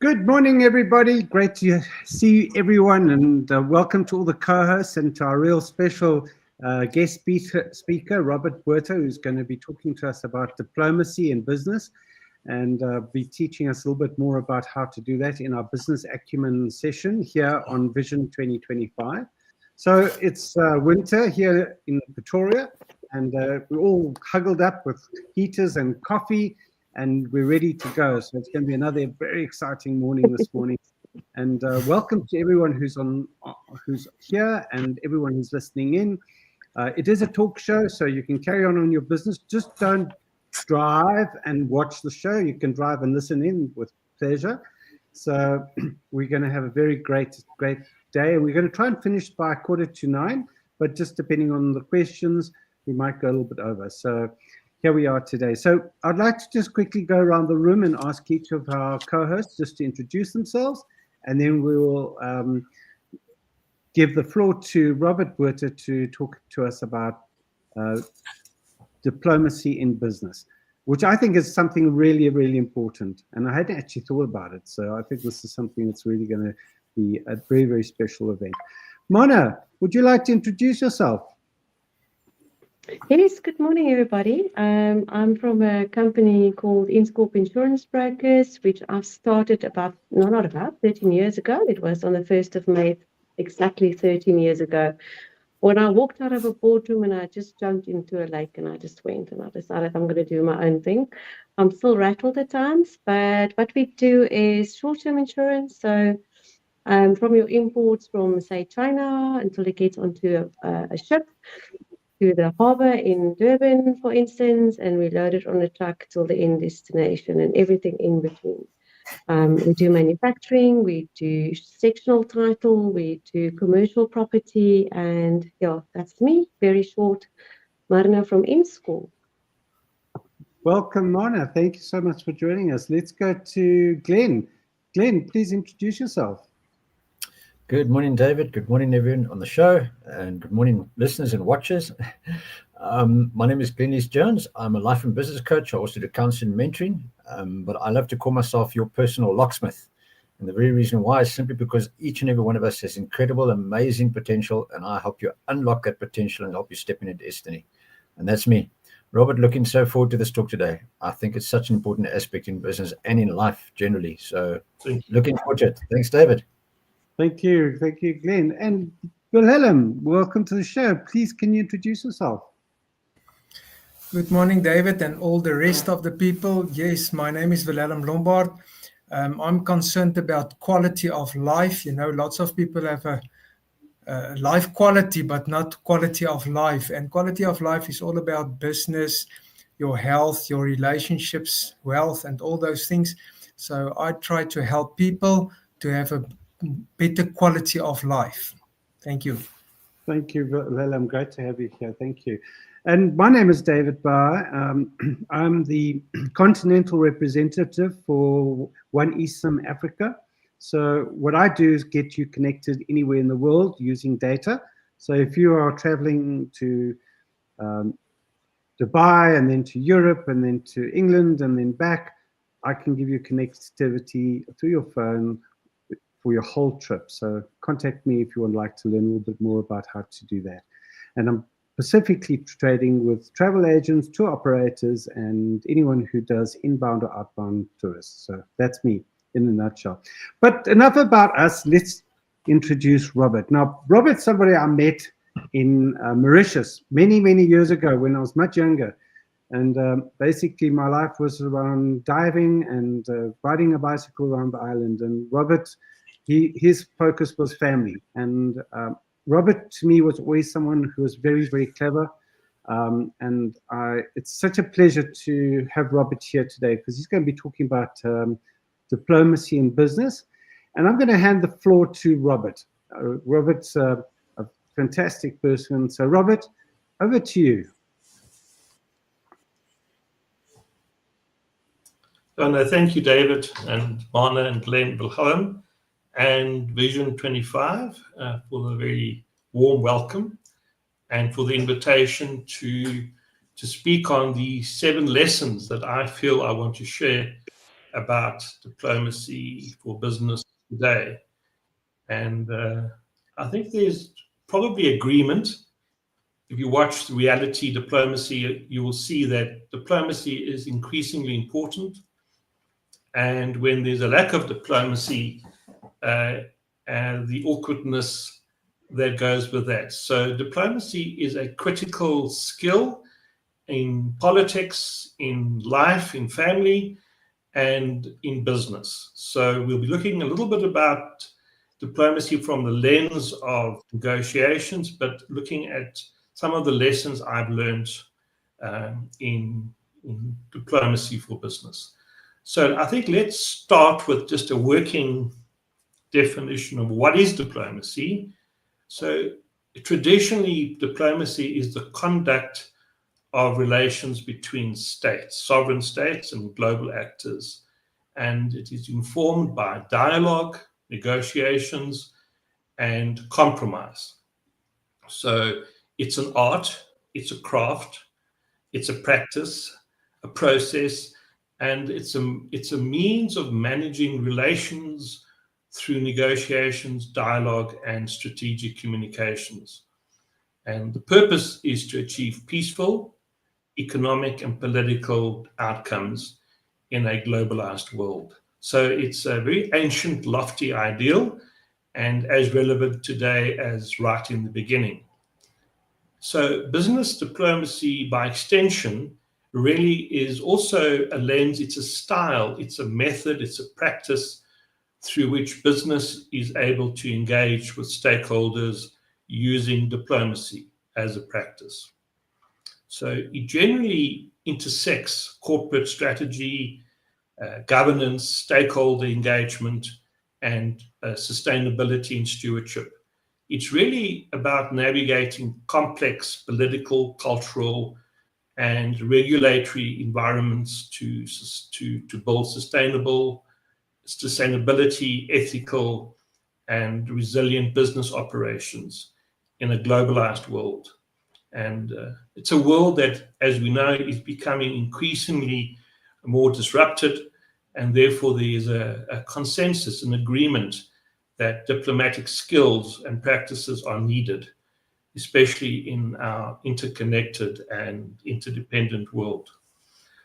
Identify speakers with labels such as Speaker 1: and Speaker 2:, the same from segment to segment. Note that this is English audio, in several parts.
Speaker 1: Good morning, everybody. Great to see everyone, and welcome to all the co-hosts and to our real special guest speaker, Robert Botha, who's going to be talking to us about diplomacy in business and be teaching us a little bit more about how to do that in our Business Acumen session here on Vision 2025. So it's winter here in Pretoria, and we're all huddled up with heaters and coffee, and we're ready to go. So it's going to be another very exciting morning this morning. And welcome to everyone who's here and everyone who's listening in. It is a talk show, so you can carry on your business. Just don't drive and watch the show. You can drive and listen in with pleasure. So we're going to have a very great day. And we're going to try and finish by 9:15, but just depending on the questions, we might go a little bit over. So here we are today. So I'd like to just quickly go around the room and ask each of our co-hosts just to introduce themselves, and then we will give the floor to Robert Botha to talk to us about diplomacy in business, which I think is something really, really important. And I hadn't actually thought about it. So I think this is something that's really going to be a very, very special event. Mona, would you like to introduce yourself?
Speaker 2: Yes, good morning, everybody. I'm from a company called Inscorp Insurance Brokers, which I started not about 13 years ago. It was on the 1st of May, exactly 13 years ago, when I walked out of a boardroom and I just jumped into a lake and I just went and I decided I'm going to do my own thing. I'm still rattled at times, but what we do is short-term insurance. So from your imports from, say, China until it gets onto a ship, to the harbor in Durban, for instance, and we load it on a truck till the end destination and everything in between. We do manufacturing, we do sectional title, we do commercial property, and yeah, that's me. Very short, Marna from Inscorp.
Speaker 1: Welcome, Mona. Thank you so much for joining us. Let's go to Glenn. Glenn, please introduce yourself.
Speaker 3: Good morning, David. Good morning, everyone on the show, and good morning, listeners and watchers. My name is Glenn Jones. I'm a life and business coach. I also do counseling and mentoring, but I love to call myself your personal locksmith. And the very reason why is simply because each and every one of us has incredible, amazing potential, and I help you unlock that potential and help you step into destiny. And that's me. Robert, looking so forward to this talk today. I think it's such an important aspect in business and in life generally. So looking forward to it. Thanks, David.
Speaker 1: Thank you, Glenn. And Wilhelm, welcome to the show. Please, can you introduce yourself?
Speaker 4: Good morning, David, and all the rest of the people. Yes, my name is Wilhelm Lombard. I'm concerned about quality of life. You know, lots of people have a life quality, but not quality of life. And quality of life is all about business, your health, your relationships, wealth, and all those things. So I try to help people to have a better quality of life. Thank you.
Speaker 1: Thank you, Wilhelm. Great to have you here. Thank you. And my name is David Bauer. I'm the continental representative for One Eastern Africa. So what I do is get you connected anywhere in the world using data. So if you are traveling to Dubai and then to Europe and then to England and then back, I can give you connectivity through your phone for your whole trip. So contact me if you would like to learn a little bit more about how to do that. And I'm specifically trading with travel agents, tour operators, and anyone who does inbound or outbound tourists. So that's me in a nutshell. But enough about us. Let's introduce Robert. Now, Robert's somebody I met in Mauritius many, many years ago when I was much younger. And basically my life was around diving and riding a bicycle around the island. And Robert, his focus was family. And Robert, to me, was always someone who was very, very clever. And it's such a pleasure to have Robert here today because he's going to be talking about diplomacy in business. And I'm going to hand the floor to Robert. Robert's a fantastic person. So Robert, over to you.
Speaker 5: No, thank you, David and Marna and Glenn Wilhelm and Vision 25 for the very warm welcome and for the invitation to speak on the 7 lessons that I feel I want to share about diplomacy for business today. And I think there's probably agreement. If you watch the reality diplomacy, you will see that diplomacy is increasingly important. And when there's a lack of diplomacy, and the awkwardness that goes with that. So diplomacy is a critical skill in politics, in life, in family, and in business. So we'll be looking a little bit about diplomacy from the lens of negotiations, but looking at some of the lessons I've learned in diplomacy for business. So I think let's start with just a working definition of what is diplomacy. So traditionally, diplomacy is the conduct of relations between states, sovereign states and global actors. And it is informed by dialogue, negotiations, and compromise. So it's an art, it's a craft, it's a practice, a process, and it's a means of managing relations through negotiations, dialogue, and strategic communications. And the purpose is to achieve peaceful, economic, and political outcomes in a globalized world. So it's a very ancient, lofty ideal, and as relevant today as right in the beginning. So business diplomacy, by extension, really is also a lens, it's a style, it's a method, it's a practice through which business is able to engage with stakeholders using diplomacy as a practice. So it generally intersects corporate strategy, governance, stakeholder engagement, and sustainability and stewardship. It's really about navigating complex political, cultural, and regulatory environments to build sustainability, ethical, and resilient business operations in a globalized world. And it's a world that, as we know, is becoming increasingly more disrupted, and therefore there is a consensus, an agreement that diplomatic skills and practices are needed, especially in our interconnected and interdependent world.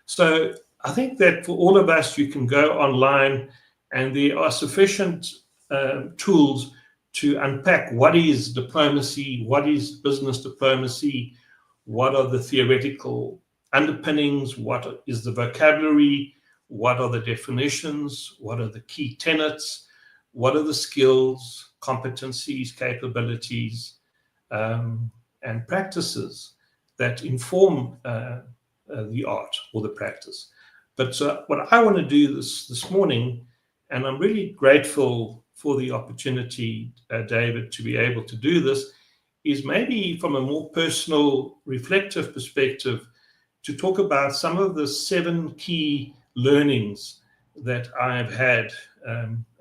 Speaker 5: So I think that for all of us, you can go online and there are sufficient tools to unpack what is diplomacy, what is business diplomacy, what are the theoretical underpinnings, what is the vocabulary, what are the definitions, what are the key tenets, what are the skills, competencies, capabilities, and practices that inform the art or the practice. But what I want to do this morning, and I'm really grateful for the opportunity, David, to be able to do this, is maybe from a more personal, reflective perspective, to talk about some of the 7 key learnings that I've had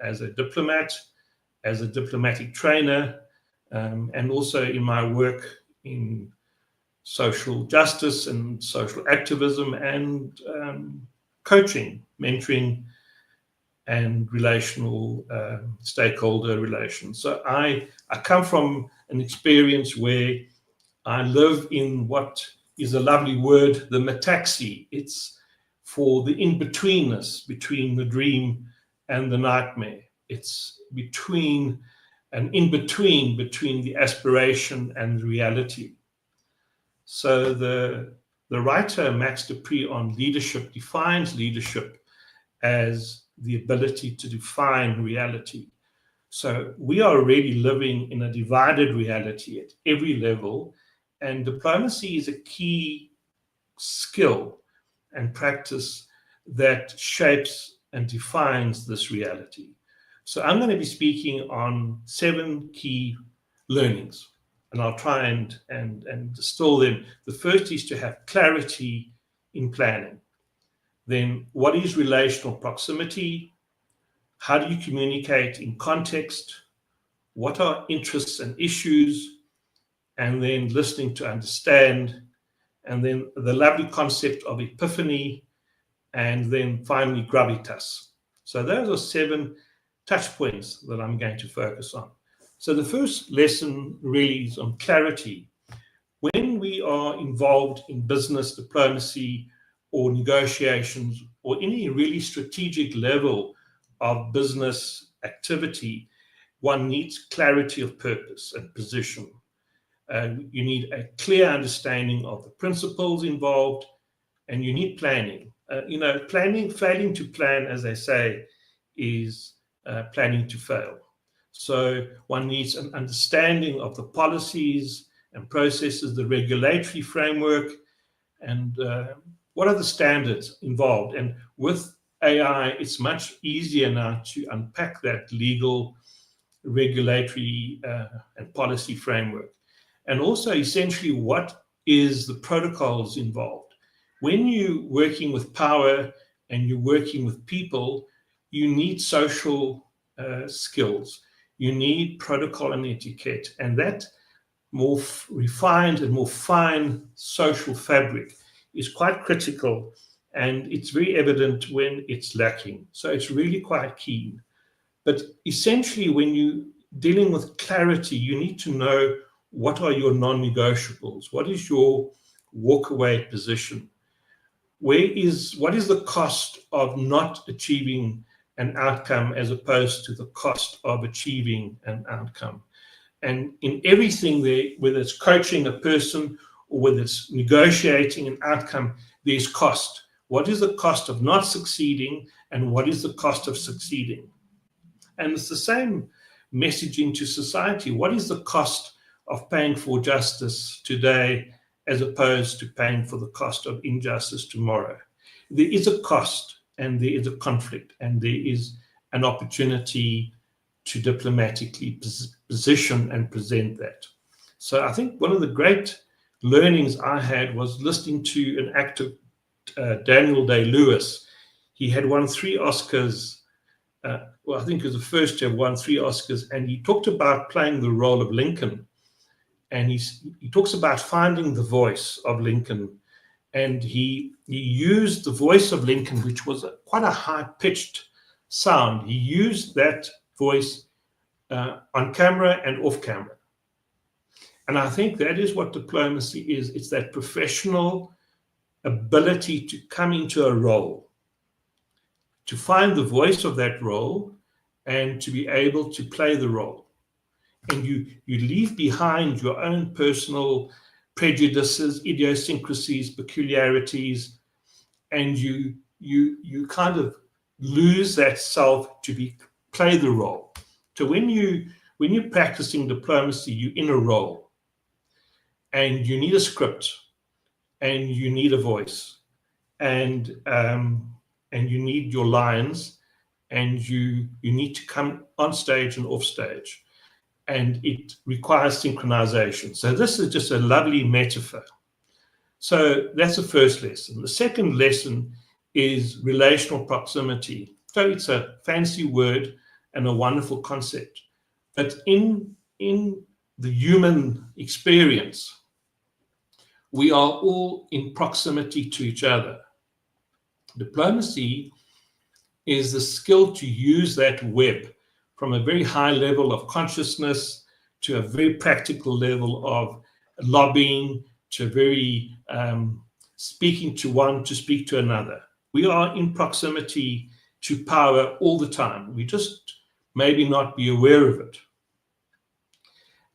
Speaker 5: as a diplomat, as a diplomatic trainer, and also in my work in social justice and social activism and coaching, mentoring, and relational stakeholder relations. So I come from an experience where I live in what is a lovely word, the metaxy. It's for the in-betweenness between the dream and the nightmare. It's between an in-between between the aspiration and reality. So the writer Max Dupree on leadership defines leadership as the ability to define reality. So we are already living in a divided reality at every level, and diplomacy is a key skill and practice that shapes and defines this reality. So I'm going to be speaking on 7 key learnings, and I'll try and distill them. The first is to have clarity in planning. Then what is relational proximity? How do you communicate in context? What are interests and issues? And then listening to understand. And then the lovely concept of epiphany and then finally gravitas. So those are 7 touch points that I'm going to focus on. So the first lesson really is on clarity. When we are involved in business diplomacy or negotiations or any really strategic level of business activity, one needs clarity of purpose and position. You need a clear understanding of the principles involved, and you need planning. Failing to plan, as they say, is planning to fail. So one needs an understanding of the policies and processes, the regulatory framework, and what are the standards involved. And with AI, it's much easier now to unpack that legal, regulatory, and policy framework. And also, essentially, what is the protocols involved? When you're working with power and you're working with people, you need social skills. You need protocol and etiquette. And that more refined and more fine social fabric is quite critical. And it's very evident when it's lacking. So it's really quite key. But essentially, when you're dealing with clarity, you need to know what are your non-negotiables? What is your walk-away position? What is the cost of not achieving an outcome as opposed to the cost of achieving an outcome? And in everything there, whether it's coaching a person or whether it's negotiating an outcome, there's cost. What is the cost of not succeeding and what is the cost of succeeding? And it's the same messaging to society. What is the cost of paying for justice today as opposed to paying for the cost of injustice tomorrow? There is a cost and there is a conflict and there is an opportunity to diplomatically position and present that. So I think one of the great learnings I had was listening to an actor, Daniel Day-Lewis. He had won 3 Oscars. I think he was the first to have won 3 Oscars, and he talked about playing the role of Lincoln. And he talks about finding the voice of Lincoln. And he used the voice of Lincoln, which was quite a high-pitched sound. He used that voice on camera and off camera. And I think that is what diplomacy is. It's that professional ability to come into a role, to find the voice of that role, and to be able to play the role. And you leave behind your own personal prejudices, idiosyncrasies, peculiarities, and you kind of lose that self to play the role. So when you're practicing diplomacy, you're in a role, and you need a script, and you need a voice, and you need your lines, and you need to come on stage and off stage. And it requires synchronization. So this is just a lovely metaphor. So that's the first lesson. The second lesson is relational proximity. So it's a fancy word and a wonderful concept. But in the human experience, we are all in proximity to each other. Diplomacy is the skill to use that web from a very high level of consciousness to a very practical level of lobbying to a very speaking to one to speak to another. We are in proximity to power all the time. We just maybe not be aware of it.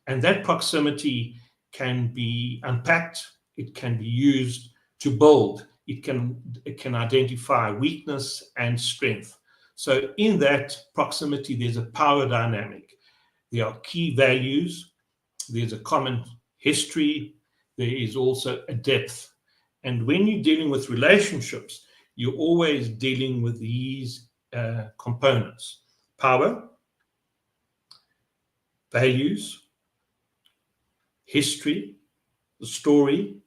Speaker 5: And that proximity can be unpacked. It can be used to build. It can identify weakness and strength. So in that proximity, there's a power dynamic. There are key values. There's a common history. There is also a depth. And when you're dealing with relationships, you're always dealing with these components: power, values, history, the story,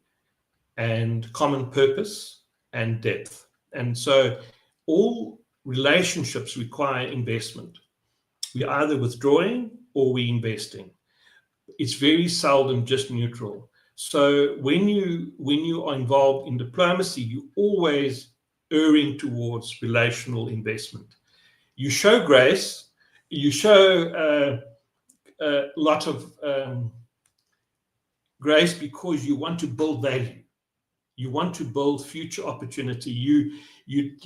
Speaker 5: and common purpose and depth. And so all relationships require investment. We're either withdrawing or we're investing. It's very seldom just neutral. So when you are involved in diplomacy, you're always erring towards relational investment. You show grace, you show a lot of grace because you want to build value. You want to build future opportunity. You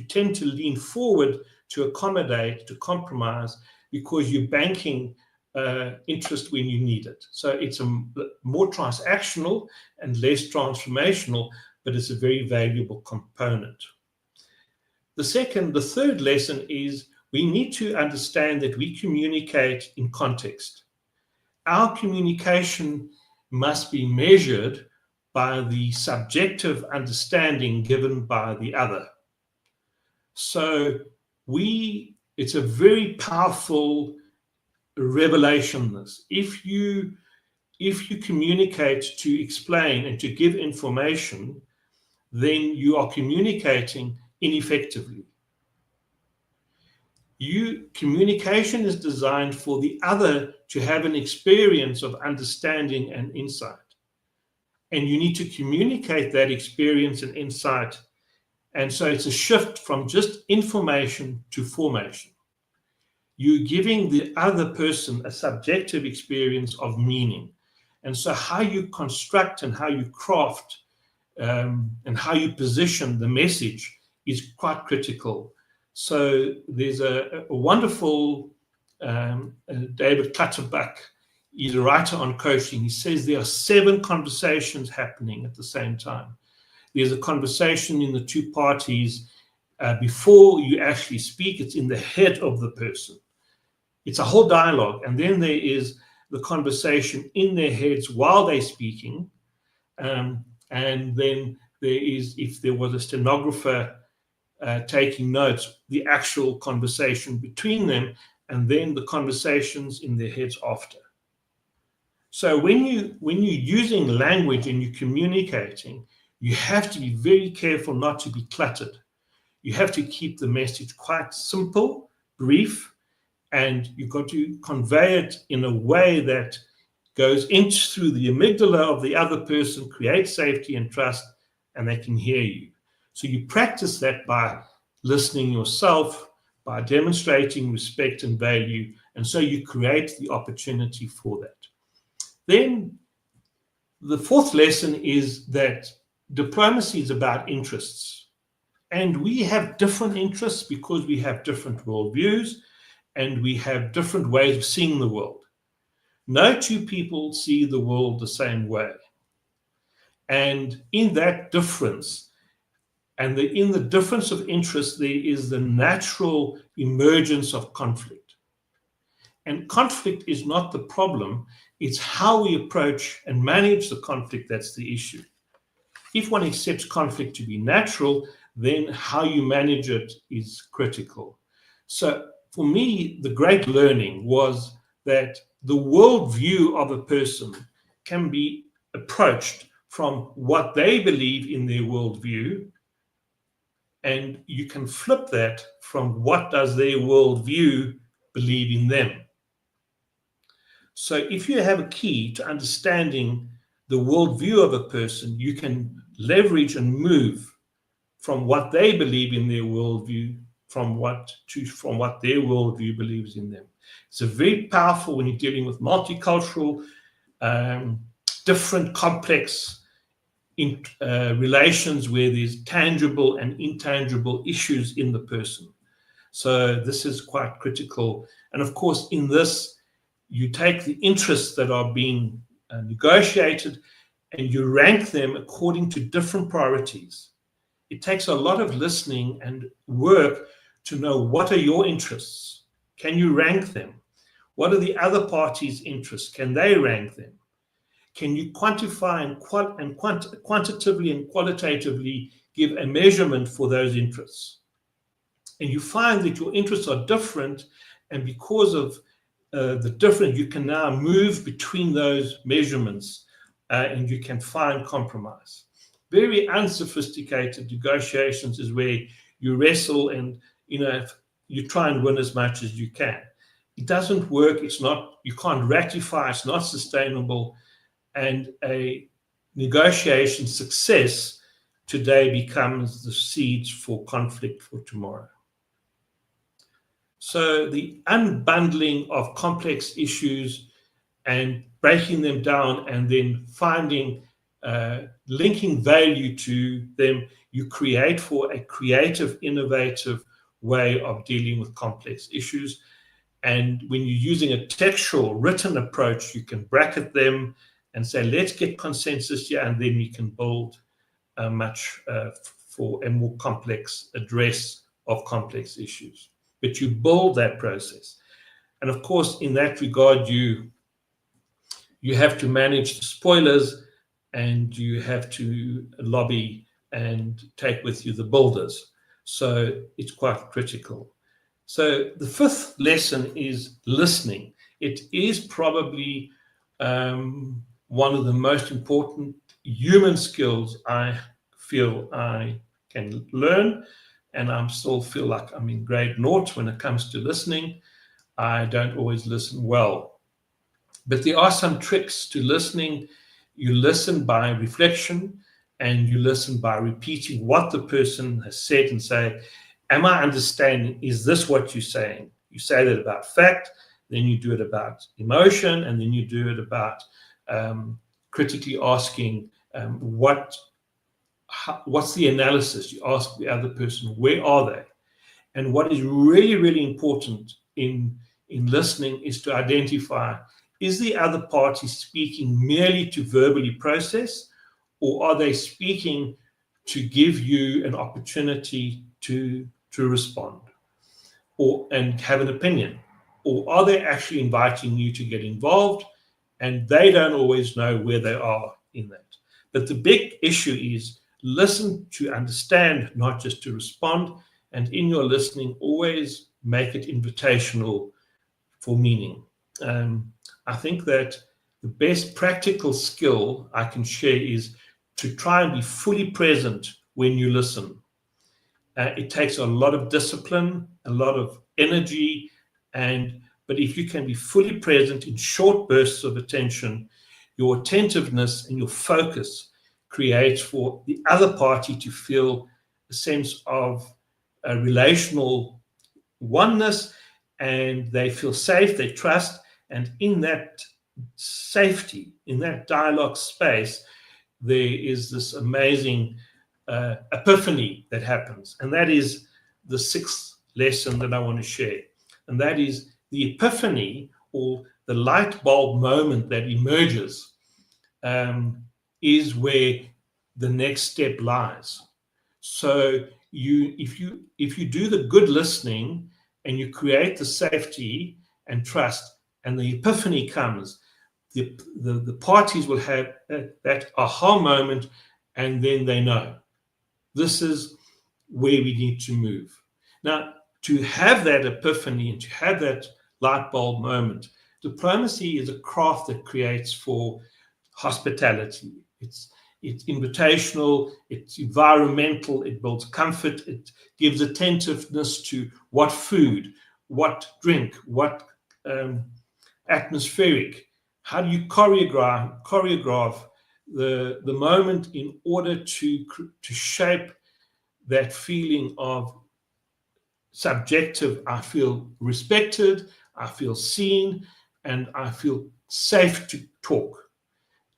Speaker 5: tend to lean forward to accommodate, to compromise, because you're banking interest when you need it. So it's a more transactional and less transformational, but it's a very valuable component. The third lesson is we need to understand that we communicate in context. Our communication must be measured by the subjective understanding given by the other. So it's a very powerful revelation, this. If you communicate to explain and to give information, then you are communicating ineffectively. Communication is designed for the other to have an experience of understanding and insight. And you need to communicate that experience and insight. And so it's a shift from just information to formation. You're giving the other person a subjective experience of meaning. And so how you construct and how you craft and how you position the message is quite critical. So there's a wonderful David Clutterbuck. He's a writer on coaching. He says there are 7 conversations happening at the same time. There's a conversation in the two parties before you actually speak. It's in the head of the person. It's a whole dialogue. And then there is the conversation in their heads while they're speaking. And then there is, if there was a stenographer taking notes, the actual conversation between them, and then the conversations in their heads after. So when you're using language and you're communicating, you have to be very careful not to be cluttered. You have to keep the message quite simple, brief, and you've got to convey it in a way that goes through the amygdala of the other person, creates safety and trust, and they can hear you. So you practice that by listening yourself, by demonstrating respect and value, and so you create the opportunity for that. Then the fourth lesson is that diplomacy is about interests. And we have different interests because we have different worldviews and we have different ways of seeing the world. No two people see the world the same way. And in that difference, and in the difference of interest, there is the natural emergence of conflict. And conflict is not the problem. It's how we approach and manage the conflict that's the issue. If one accepts conflict to be natural, then how you manage it is critical. So for me, the great learning was that the worldview of a person can be approached from what they believe in their worldview, and you can flip that from what does their worldview believe in them. So if you have a key to understanding the worldview of a person, you can leverage and move from what they believe in their worldview from what their worldview believes in them. It's a very powerful when you're dealing with multicultural, different, complex relations where there's tangible and intangible issues in the person. So this is quite critical. And of course, in this, you take the interests that are being negotiated and you rank them according to different priorities. It takes a lot of listening and work to know what are your interests. Can you rank them? What are the other parties' interests? Can they rank them? Can you quantify and quantitatively and qualitatively give a measurement for those interests? And you find that your interests are different, and because of the different, you can now move between those measurements and you can find compromise. Very unsophisticated negotiations is where you wrestle and you try and win as much as you can. It doesn't work. It's not, you can't ratify. It's not sustainable. And a negotiation success today becomes the seeds for conflict for tomorrow. So the unbundling of complex issues and breaking them down and then finding, linking value to them, you create for a creative, innovative way of dealing with complex issues. And when you're using a textual written approach, you can bracket them and say, let's get consensus here, and then we can build a much for a more complex address of complex issues. But you build that process. And of course, in that regard, you have to manage the spoilers, and you have to lobby and take with you the builders. So it's quite critical. So the fifth lesson is listening. It is probably one of the most important human skills I feel I can learn, and I still feel like I'm in grade 0 when it comes to listening. I don't always listen well. But there are some tricks to listening. You listen by reflection, and you listen by repeating what the person has said and say, am I understanding? Is this what you're saying? You say that about fact, then you do it about emotion, and then you do it about critically asking what's the analysis? You ask the other person, where are they? And what is really, really important in listening is to identify, is the other party speaking merely to verbally process, or are they speaking to give you an opportunity to respond and have an opinion? Or are they actually inviting you to get involved, and they don't always know where they are in that? But the big issue is listen to understand, not just to respond. And in your listening, always make it invitational for meaning. I think that the best practical skill I can share is to try and be fully present when you listen. It takes a lot of discipline, a lot of energy, but if you can be fully present in short bursts of attention, your attentiveness and your focus creates for the other party to feel a sense of a relational oneness, and they feel safe, they trust, and in that safety, in that dialogue space, there is this amazing epiphany that happens. And that is the sixth lesson that I want to share. And that is the epiphany, or the light bulb moment that emerges, is where the next step lies. So if you do the good listening and you create the safety and trust, and the epiphany comes, the parties will have that aha moment, and then they know this is where we need to move. Now, to have that epiphany and to have that light bulb moment, diplomacy is a craft that creates for hospitality. It's invitational, it's environmental, it builds comfort, it gives attentiveness to what food, what drink, what atmospheric. How do you choreograph the moment in order to shape that feeling of subjective, I feel respected, I feel seen, and I feel safe to talk.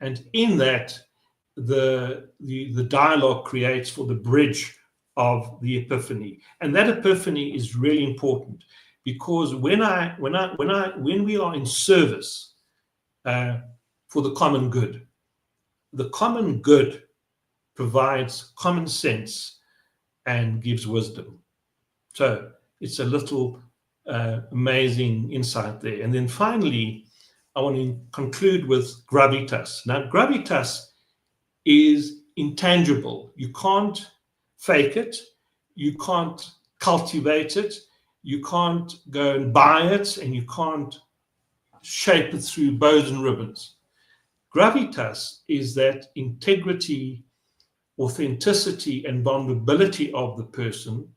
Speaker 5: And in that, the dialogue creates for the bridge of the epiphany. And that epiphany is really important, because when we are in service for the common good provides common sense and gives wisdom. So it's a little amazing insight there. And then finally, I want to conclude with gravitas. Now, gravitas is intangible. You can't fake it. You can't cultivate it. You can't go and buy it, and you can't shape it through bows and ribbons. Gravitas is that integrity, authenticity, and vulnerability of the person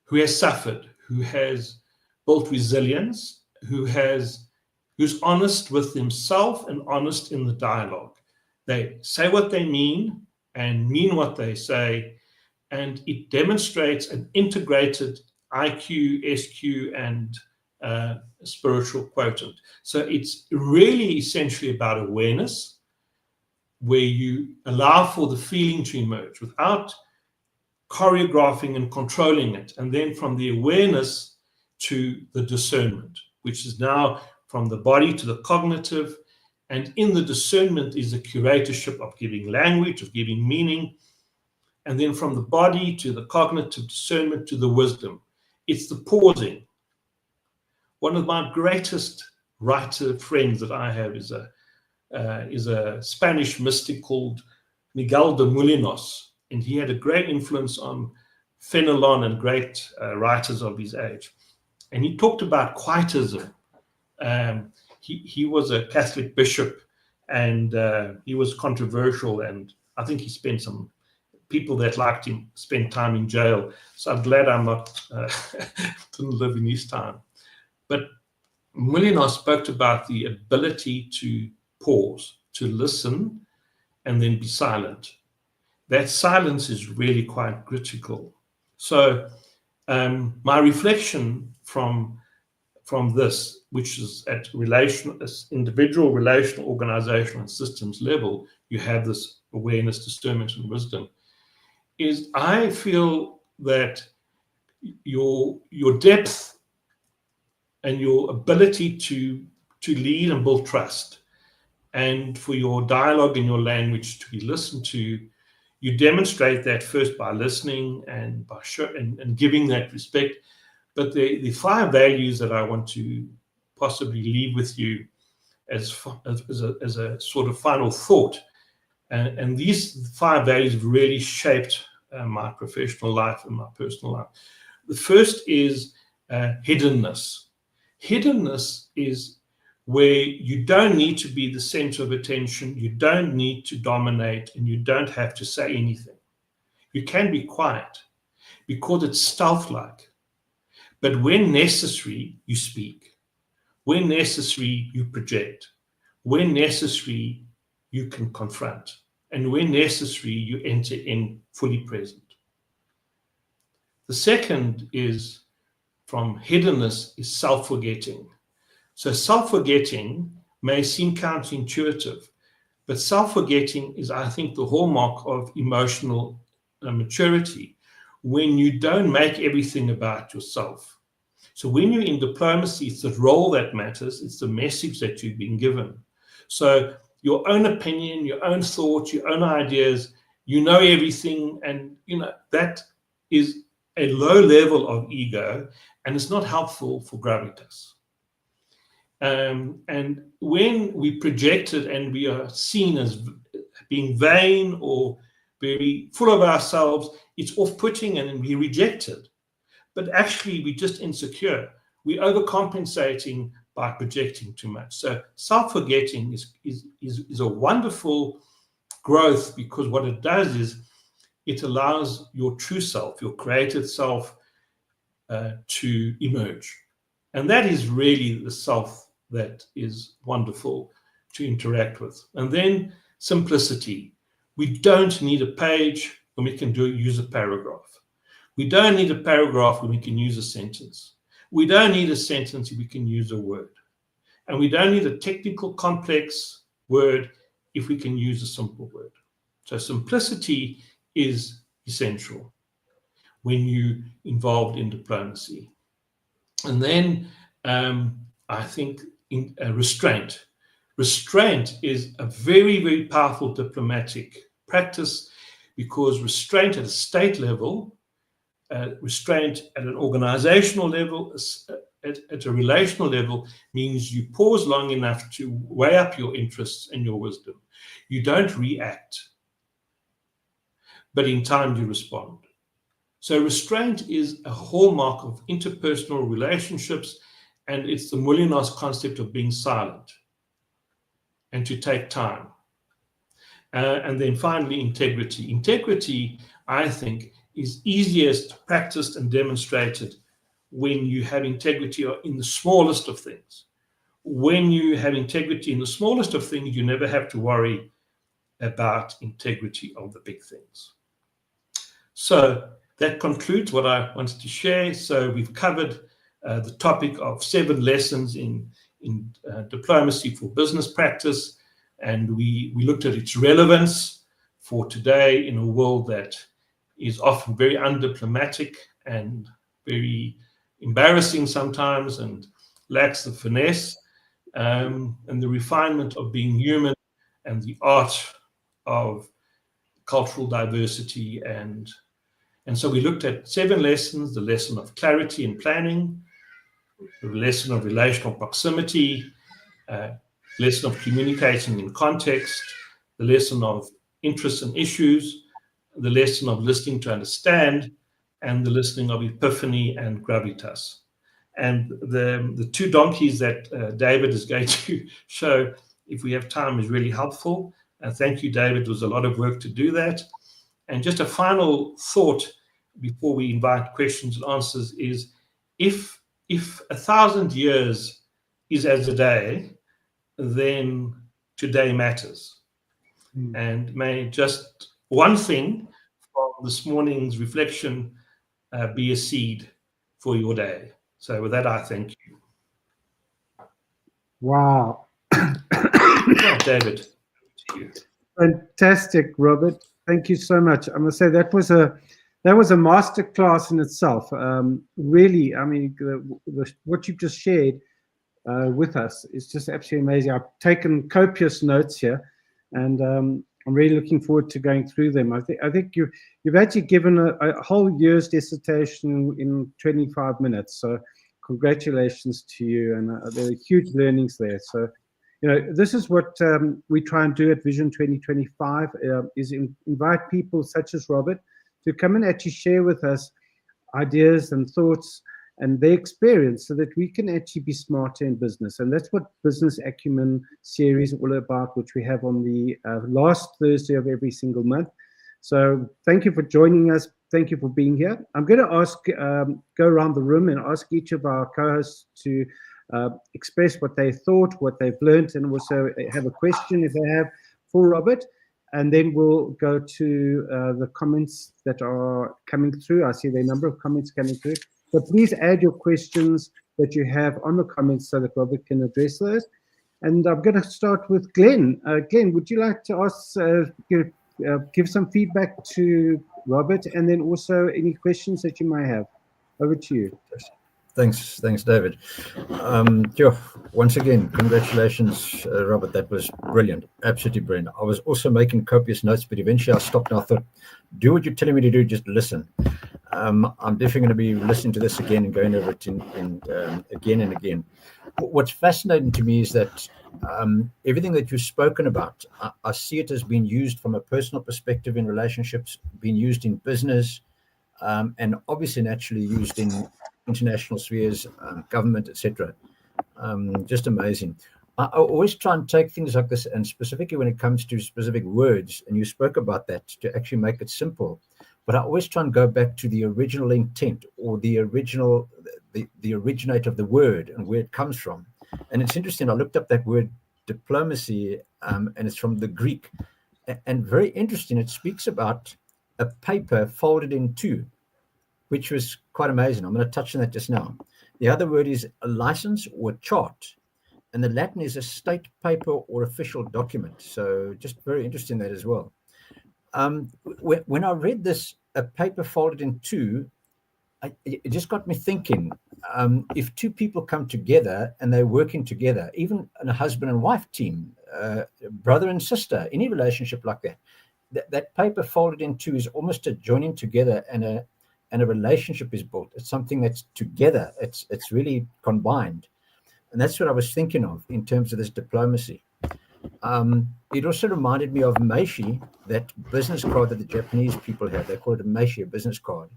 Speaker 5: who has suffered, who has built resilience, who's honest with himself and honest in the dialogue. They say what they mean, and mean what they say, and it demonstrates an integrated IQ, SQ, and spiritual quotient. So it's really essentially about awareness, where you allow for the feeling to emerge without choreographing and controlling it. And then from the awareness to the discernment, which is now from the body to the cognitive. And in the discernment is the curatorship of giving language, of giving meaning. And then from the body to the cognitive discernment to the wisdom. It's the pausing. One of my greatest writer friends that I have is a Spanish mystic called Miguel de Molinos, and he had a great influence on Fenelon and great writers of his age. And he talked about quietism. He was a Catholic bishop, and he was controversial, and I think he spent some people that liked him spent time in jail. So I'm glad I'm not didn't live in his time. But Molinos spoke about the ability to pause, to listen, and then be silent. That silence is really quite critical. So my reflection from this, which is at individual, relational, organizational, and systems level, you have this awareness, discernment, and wisdom, is I feel that your depth and your ability to lead and build trust, and for your dialogue and your language to be listened to, you demonstrate that first by listening and by and giving that respect. But the 5 values that I want to possibly leave with you as a sort of final thought, and these 5 values have really shaped my professional life and my personal life. The first is hiddenness. Hiddenness is where you don't need to be the center of attention, you don't need to dominate, and you don't have to say anything. You can be quiet because it's stealth-like. But when necessary, you speak. When necessary, you project. When necessary, you can confront. And when necessary, you enter in fully present. The second is from hiddenness is self-forgetting. So self-forgetting may seem counterintuitive, but self-forgetting is, I think, the hallmark of emotional maturity, when you don't make everything about yourself. So when you're in diplomacy, it's the role that matters, it's the message that you've been given. So your own opinion, your own thoughts, your own ideas, you know everything, and that is a low level of ego, and it's not helpful for gravitas. And when we project it and we are seen as being vain or very full of ourselves, it's off-putting and we reject it. But actually, we're just insecure. We're overcompensating by projecting too much. So self-forgetting is a wonderful growth, because what it does is it allows your true self, your created self, to emerge. And that is really the self that is wonderful to interact with. And then simplicity. We don't need a page when we can use a paragraph. We don't need a paragraph when we can use a sentence. We don't need a sentence if we can use a word. And we don't need a technical, complex word if we can use a simple word. So simplicity is essential when you're involved in diplomacy. And then I think restraint. Restraint is a very, very powerful diplomatic practice, because restraint at a state level, restraint at an organizational level, at a relational level, means you pause long enough to weigh up your interests and your wisdom. You don't react, but in time you respond. So restraint is a hallmark of interpersonal relationships, and it's the Molinos concept of being silent and to take time. And then finally, integrity. Integrity, I think, is easiest practiced and demonstrated when you have integrity in the smallest of things. When you have integrity in the smallest of things, you never have to worry about integrity of the big things. So that concludes what I wanted to share. So we've covered the topic of 7 lessons in diplomacy for business practice, and we looked at its relevance for today in a world that is often very undiplomatic and very embarrassing sometimes and lacks the finesse and the refinement of being human and the art of cultural diversity. And so we looked at 7 lessons: the lesson of clarity and planning, the lesson of relational proximity, lesson of communicating in context, the lesson of interests and issues, the lesson of listening to understand, and the listening of epiphany and gravitas. And the 2 donkeys that David is going to show, if we have time, is really helpful. Thank you, David. It was a lot of work to do that. And just a final thought before we invite questions and answers is, if 1,000 years is as a day, then today matters. And may just one thing from this morning's reflection be a seed for your day. So with that, I thank you.
Speaker 1: Wow.
Speaker 5: Yeah, David, to you.
Speaker 1: Fantastic, Robert. Thank you so much. I must say that was a masterclass in itself. Really, I mean, what you've just shared with us is just absolutely amazing. I've taken copious notes here, and I'm really looking forward to going through them. I think you've actually given a whole year's dissertation in 25 minutes. So congratulations to you, and there are huge learnings there. So, you know, this is what we try and do at Vision 2025, is invite people such as Robert to come and actually share with us ideas and thoughts and their experience so that we can actually be smarter in business. And that's what Business Acumen Series is all about, which we have on the last Thursday of every single month. So thank you for joining us. Thank you for being here. I'm going to ask, go around the room and ask each of our co-hosts to express what they thought, what they've learned, and also have a question if they have for Robert. And then we'll go to the comments that are coming through. I see there are a number of comments coming through. So please add your questions that you have on the comments so that Robert can address those. And I'm going to start with Glenn. Glenn, would you like to ask, give some feedback to Robert, and then also any questions that you might have? Over to you.
Speaker 3: Thanks, David. Once again, congratulations, Robert. That was brilliant, absolutely brilliant. I was also making copious notes, but eventually I stopped and I thought, do what you're telling me to do, just listen. I'm definitely going to be listening to this again and going over it again and again. What's fascinating to me is that everything that you've spoken about, I see it as being used from a personal perspective in relationships, being used in business, and obviously naturally used in international spheres, government, etc. Just amazing. I always try and take things like this, and specifically when it comes to specific words, and you spoke about that, to actually make it simple. But I always try and go back to the original intent, or the originator of the word and where it comes from. And it's interesting, I looked up that word diplomacy, and it's from the Greek. And very interesting, it speaks about a paper folded in 2, which was quite amazing. I'm going to touch on that just now. The other word is a license or a chart, and the Latin is a state paper or official document. So just very interesting that as well. When I read this, a paper folded in 2, it just got me thinking, if 2 people come together and they're working together, even in a husband and wife team, brother and sister, any relationship like that, that paper folded in 2 is almost a joining together, and a relationship is built. It's something that's together. It's really combined. And that's what I was thinking of in terms of this diplomacy. It also reminded me of meishi, that business card that the Japanese people have. They call it a meishi, a business card.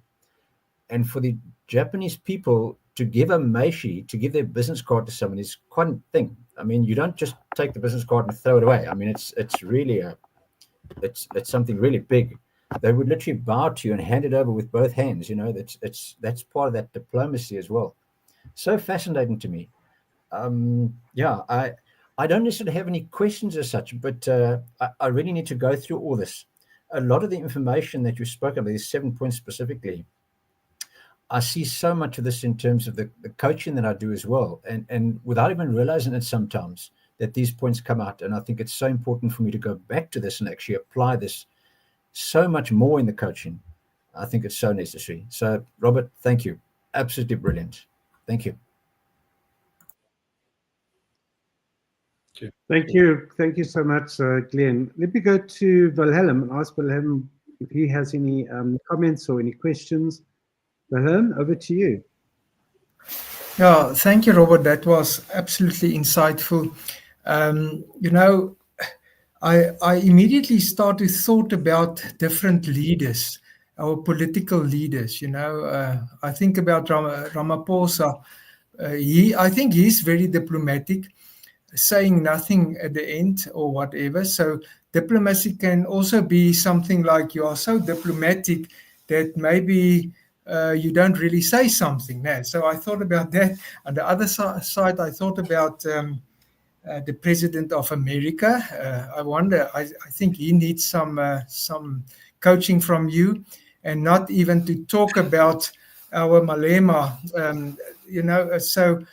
Speaker 3: And for the Japanese people to give a meishi, to give their business card to someone, is quite a thing. I mean, you don't just take the business card and throw it away. I mean, it's really it's something really big. They would literally bow to you and hand it over with both hands. You know, that's part of that diplomacy as well. So fascinating to me. I don't necessarily have any questions as such, but I really need to go through all this. A lot of the information that you spoke about, these 7 points specifically, I see so much of this in terms of the coaching that I do as well. And without even realizing it sometimes, that these points come out. And I think it's so important for me to go back to this and actually apply this so much more in the coaching. I think it's so necessary. So, Robert, thank you. Absolutely brilliant. Thank you.
Speaker 1: Thank you. Thank you so much, Glenn. Let me go to Wilhelm and ask Wilhelm if he has any comments or any questions. Wilhelm, over to you.
Speaker 4: Yeah, thank you, Robert. That was absolutely insightful. You know, I immediately started thought about different leaders, our political leaders. You know, I think about Ramaphosa. I think he's very diplomatic, saying nothing at the end or whatever. So diplomacy can also be something like you are so diplomatic that maybe you don't really say something. Now, so I thought about that. On the other side, I thought about the president of America. I wonder. I think he needs some coaching from you, and not even to talk about our Malema. You know, so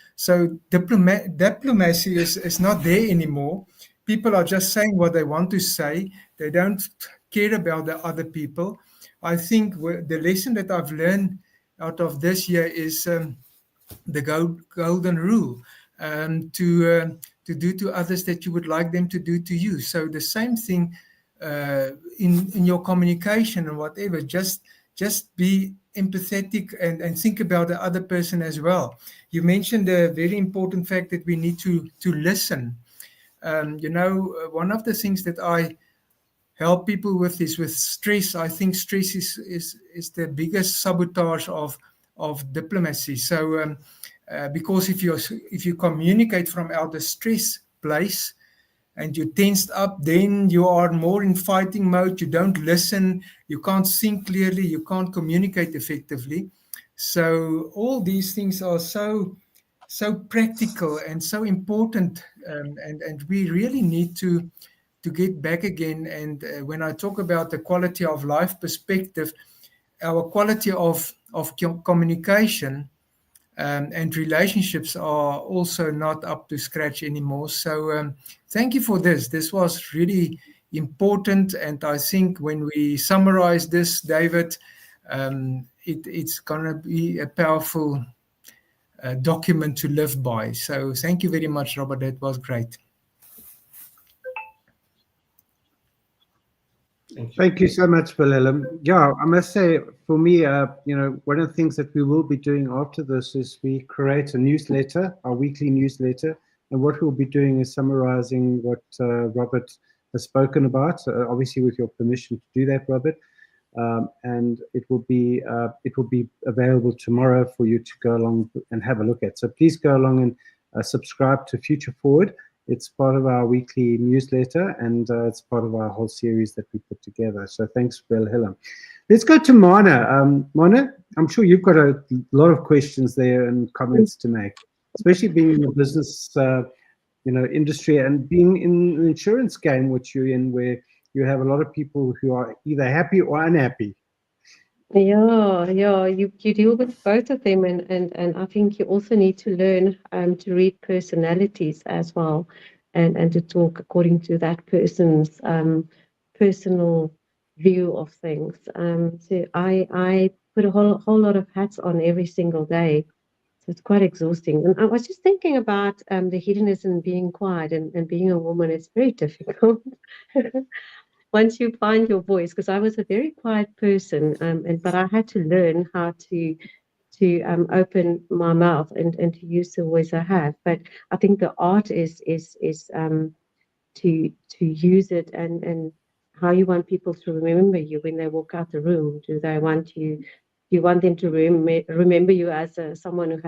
Speaker 4: diplomacy is not there anymore. People are just saying what they want to say. They don't care about the other people. I think the lesson that I've learned out of this year is the golden rule, to do to others that you would like them to do to you. So the same thing in your communication and whatever. Just be empathetic and think about the other person as well. You mentioned a very important fact that we need to listen. You know, one of the things that I help people with is with stress. I think stress is the biggest sabotage of diplomacy. So because if you communicate from out a stress place and you're tensed up, then you are more in fighting mode. You don't listen, you can't think clearly, you can't communicate effectively. So all these things are so practical and so important, and we really need to get back again. And when I talk about the quality of life perspective, our quality of communication and relationships are also not up to scratch anymore. So thank you for this. This was really important. And I think when we summarize this, David, it's going to be a powerful document to live by. So thank you very much, Robert. That was great.
Speaker 1: Thank you so much, Wilhelm. Yeah, I must say, for me, you know, one of the things that we will be doing after this is we create a newsletter, our weekly newsletter, and what we'll be doing is summarizing what Robert has spoken about, obviously with your permission to do that, Robert. And it will be available tomorrow for you to go along and have a look at. So please go along and subscribe to Future Forward. It's part of our weekly newsletter, and it's part of our whole series that we put together. So thanks, Wilhelm. Let's go to Mana. Mana, I'm sure you've got a lot of questions there and comments to make, especially being in the business industry and being in the insurance game, which you're in, where you have a lot of people who are either happy or unhappy.
Speaker 2: Yeah, you deal with both of them, and I think you also need to learn to read personalities as well, and to talk according to that person's personal view of things. So I put a whole lot of hats on every single day, so it's quite exhausting. And I was just thinking about the hedonism, being quiet, and being a woman. It's very difficult. Once you find your voice, because I was a very quiet person, but I had to learn how to open my mouth and to use the voice I have. But I think the art is to use it, and how you want people to remember you when they walk out the room. Do you want them to remember you as someone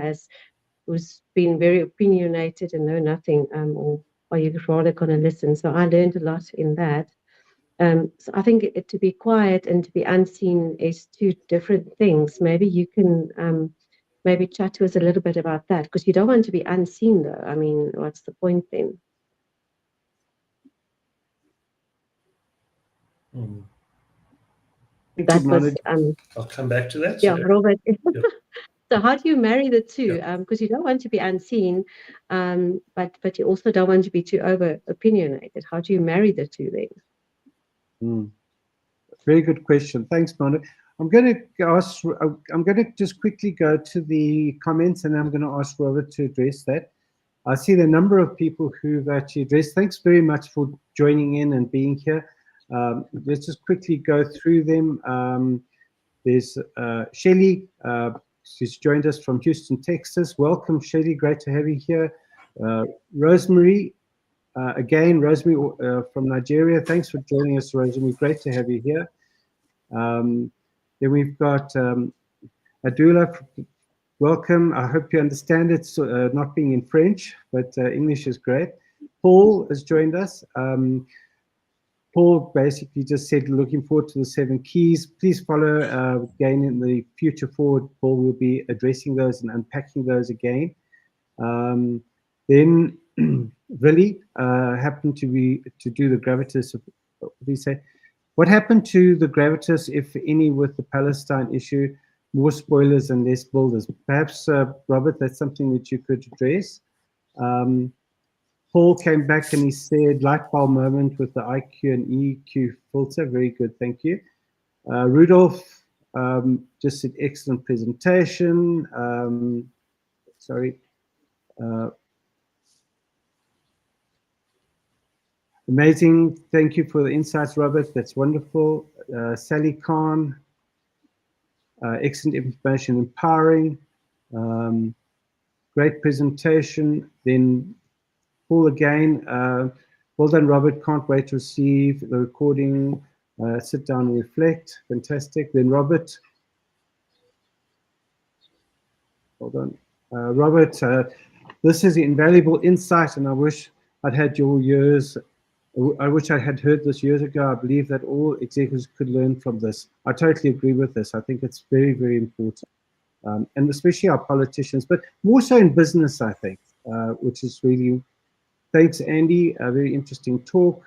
Speaker 2: who's been very opinionated and know nothing, or are you rather going to listen? So I learned a lot in that. So I think to be quiet and to be unseen is two different things. Maybe you can maybe chat to us a little bit about that, because you don't want to be unseen, though. I mean, what's the point then?
Speaker 1: Thank
Speaker 2: That
Speaker 1: you,
Speaker 2: was
Speaker 1: Mona.
Speaker 5: I'll come back to that.
Speaker 2: yeah,
Speaker 5: So,
Speaker 2: Robert.
Speaker 5: Yeah.
Speaker 2: So how do you marry the two? Because you don't want to be unseen, but you also don't want to be too over opinionated. How do you marry the two then?
Speaker 1: Very good question. Thanks, Mona. I'm going to just quickly go to the comments, and I'm going to ask Robert to address that. I see the number of people who've actually addressed. Thanks very much for joining in and being here. Let's just quickly go through them. There's Shelley. She's joined us from Houston, Texas. Welcome, Shelley. Great to have you here. Rosemary. Again, Rosemary from Nigeria. Thanks for joining us, Rosemary. Great to have you here. Then we've got Adula. Welcome. I hope you understand it's not being in French, but English is great. Paul has joined us. Paul basically just said, looking forward to the 7 keys. Please follow again in the future forward. Paul will be addressing those and unpacking those again. Then Willie happened to do the gravitas. What did he say? What happened to the gravitas, if any, with the Palestine issue? More spoilers and less builders. Perhaps, Robert, that's something that you could address. Paul came back and he said, light bulb moment with the IQ and EQ filter. Very good, thank you. Rudolph just said, excellent presentation. Amazing. Thank you for the insights, Robert. That's wonderful. Sally Khan, excellent information, empowering. Great presentation. Then Paul again. Well done, Robert. Can't wait to receive the recording. Sit down and reflect. Fantastic. Then Robert. Hold on. Robert, this is invaluable insight, and I wish I'd had your years. I wish I had heard this years ago. I believe that all executives could learn from this. I totally agree with this. I think it's very, very important. And especially our politicians, but more so in business, I think, which is really, thanks, Andy. A very interesting talk.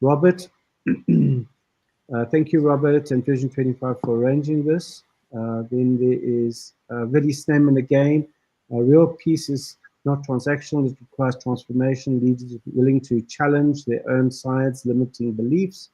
Speaker 1: Robert, thank you, Robert, and Vision 25 for arranging this. Then there is Viddy Sneman again. Real peace is not transactional, it requires transformation, leaders willing to challenge their own sides, limiting beliefs.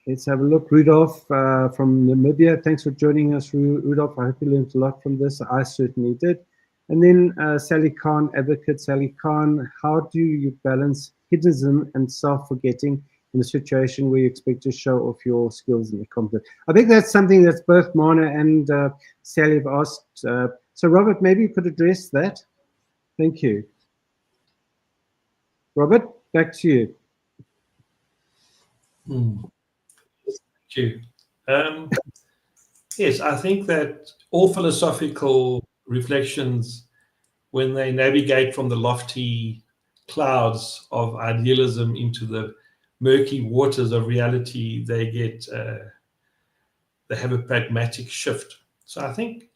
Speaker 1: Let's have a look. Rudolph from Namibia. Thanks for joining us, Rudolph. I hope you learned a lot from this. I certainly did. And then Sally Khan, advocate Sally Khan. How do you balance hedonism and self-forgetting in a situation where you expect to show off your skills and your competence? I think that's something that's both Mana and Sally have asked. So Robert, maybe you could address that. Thank you. Robert, back to you.
Speaker 5: Thank you. Yes, I think that all philosophical reflections, when they navigate from the lofty clouds of idealism into the murky waters of reality, they have a pragmatic shift. So I think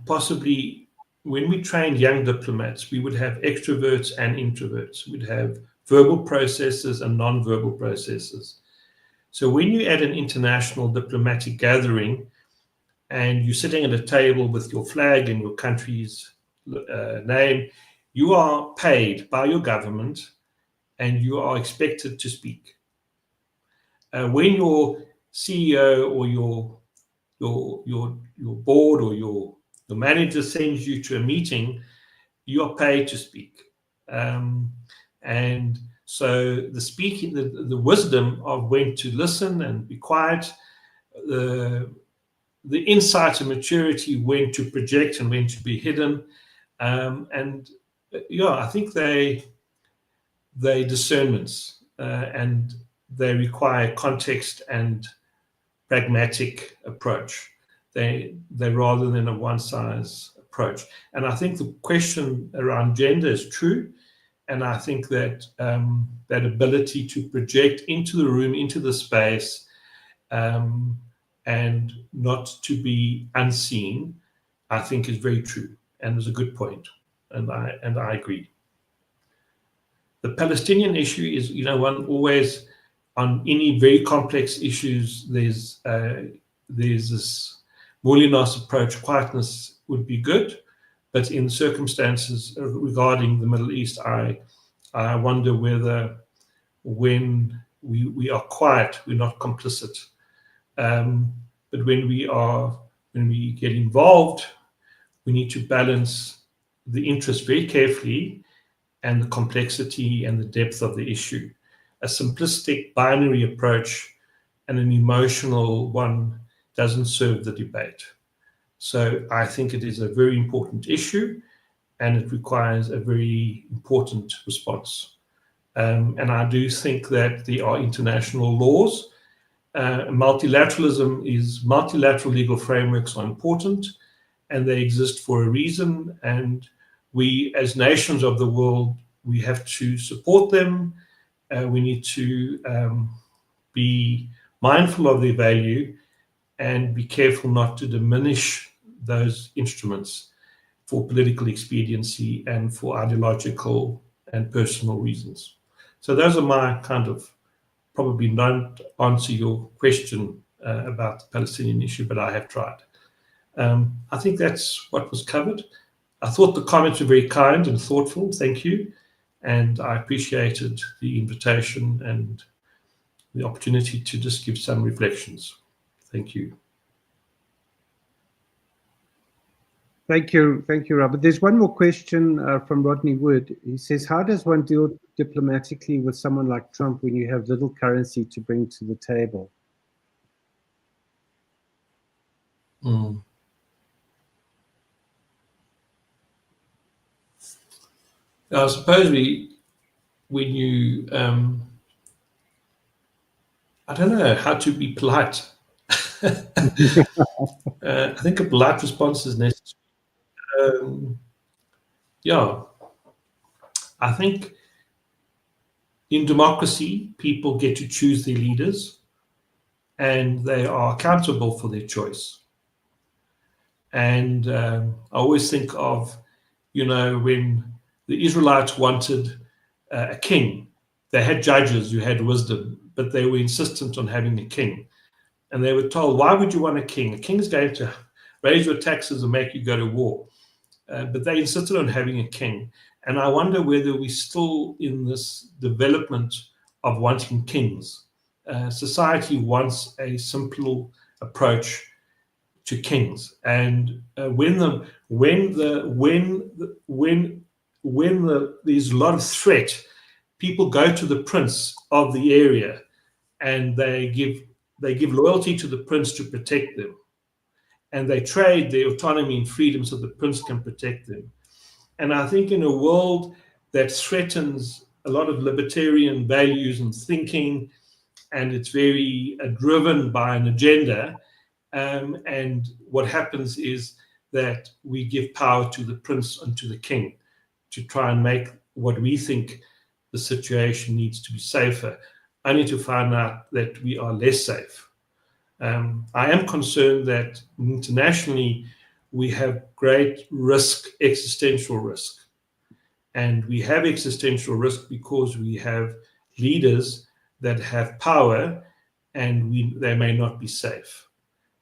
Speaker 5: possibly when we trained young diplomats, we would have extroverts and introverts. We'd have verbal processes and non-verbal processes. So when you're at an international diplomatic gathering and you're sitting at a table with your flag and your country's name, you are paid by your government and you are expected to speak. When your CEO or your board or your manager sends you to a meeting, you are paid to speak. And so the speaking, the wisdom of when to listen and be quiet, the insight and maturity when to project and when to be hidden, and yeah, I think they discernments and they require context and pragmatic approach. They rather than a one size approach. And I think the question around gender is true. And I think that that ability to project into the room, into the space, and not to be unseen, I think is very true and is a good point. And I agree. The Palestinian issue is, one always, on any very complex issues, there's this Moulinas approach. Quietness would be good, but in circumstances regarding the Middle East, I wonder whether when we are quiet, we're not complicit. But when we get involved, we need to balance the interest very carefully and the complexity and the depth of the issue. A simplistic binary approach and an emotional one doesn't serve the debate. So I think it is a very important issue, and it requires a very important response. And I do think that there are international laws. Multilateral legal frameworks are important, and they exist for a reason. And we, as nations of the world, we have to support them. We need to be mindful of their value and be careful not to diminish those instruments for political expediency and for ideological and personal reasons. So those are my kind of, probably don't answer your question about the Palestinian issue, but I have tried. I think that's what was covered. I thought the comments were very kind and thoughtful. Thank you. And I appreciated the invitation and the opportunity to just give some reflections. Thank you.
Speaker 1: Thank you, Robert. There's one more question from Rodney Wood. He says, how does one deal diplomatically with someone like Trump when you have little currency to bring to the table?
Speaker 5: I suppose when you, I don't know how to be polite. I think a polite response is necessary. I think in democracy, people get to choose their leaders, and they are accountable for their choice. And I always think of, when the Israelites wanted a king, they had judges who had wisdom, but they were insistent on having a king. And they were told, why would you want a king? A king is going to raise your taxes and make you go to war. But they insisted on having a king. And I wonder whether we're still in this development of wanting kings. Society wants a simple approach to kings. And when there's a lot of threat, people go to the prince of the area, and they give loyalty to the prince to protect them. And they trade their autonomy and freedom so the prince can protect them. And I think in a world that threatens a lot of libertarian values and thinking, and it's very driven by an agenda, and what happens is that we give power to the prince and to the king to try and make what we think the situation needs to be safer, only to find out that we are less safe. I am concerned that internationally we have great risk, existential risk. And we have existential risk because we have leaders that have power, and they may not be safe.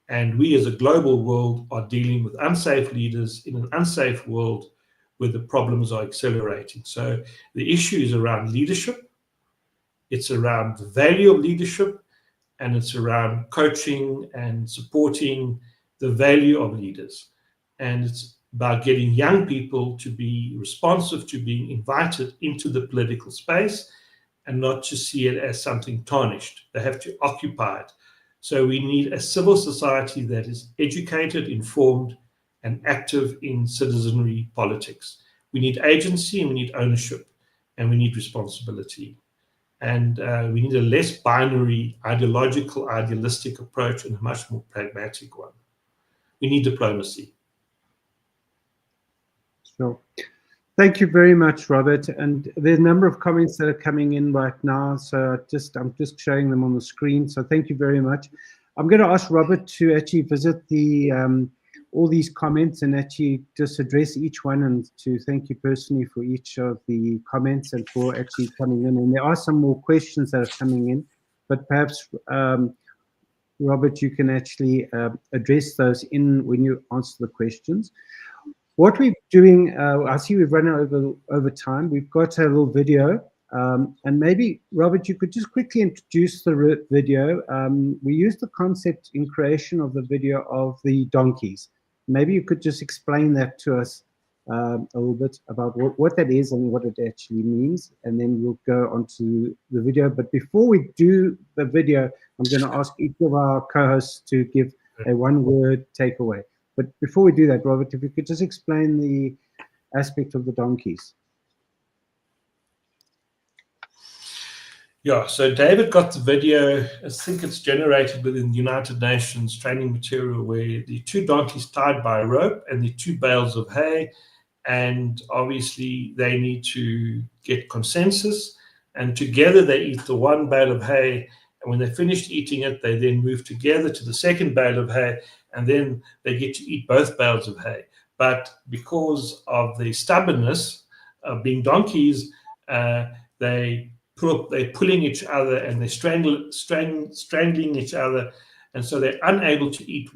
Speaker 5: And we as a global world are dealing with unsafe leaders in an unsafe world where the problems are accelerating. So the issue is around leadership. It's around the value of leadership, and it's around coaching and supporting the value of leaders. And it's about getting young people to be responsive to being invited into the political space and not to see it as something tarnished. They have to occupy it. So we need a civil society that is educated, informed, and active in citizenry politics. We need agency, and we need ownership, and we need responsibility. And we need a less binary, ideological, idealistic approach, and a much more pragmatic one. We need diplomacy.
Speaker 1: Sure. Thank you very much, Robert. And there's a number of comments that are coming in right now. So I'm just showing them on the screen. So thank you very much. I'm going to ask Robert to actually visit the all these comments and actually just address each one, and to thank you personally for each of the comments and for actually coming in. And there are some more questions that are coming in, but perhaps Robert, you can actually address those in when you answer the questions. What we're doing, I see we've run over time. We've got a little video, and maybe Robert, you could just quickly introduce the video. We used the concept in creation of the video of the donkeys. Maybe you could just explain that to us a little bit about what that is and what it actually means, and then we'll go on to the video. But before we do the video, I'm going to ask each of our co-hosts to give a one-word takeaway. But before we do that, Robert, if you could just explain the aspect of the donkeys.
Speaker 5: Yeah, so David got the video. I think it's generated within the United Nations training material, where the two donkeys tied by a rope and the two bales of hay, and obviously they need to get consensus, and together they eat the one bale of hay, and when they finished eating it, they then move together to the second bale of hay, and then they get to eat both bales of hay. But because of the stubbornness of being donkeys, they're pulling each other and they're strangling each other, and so they're unable to eat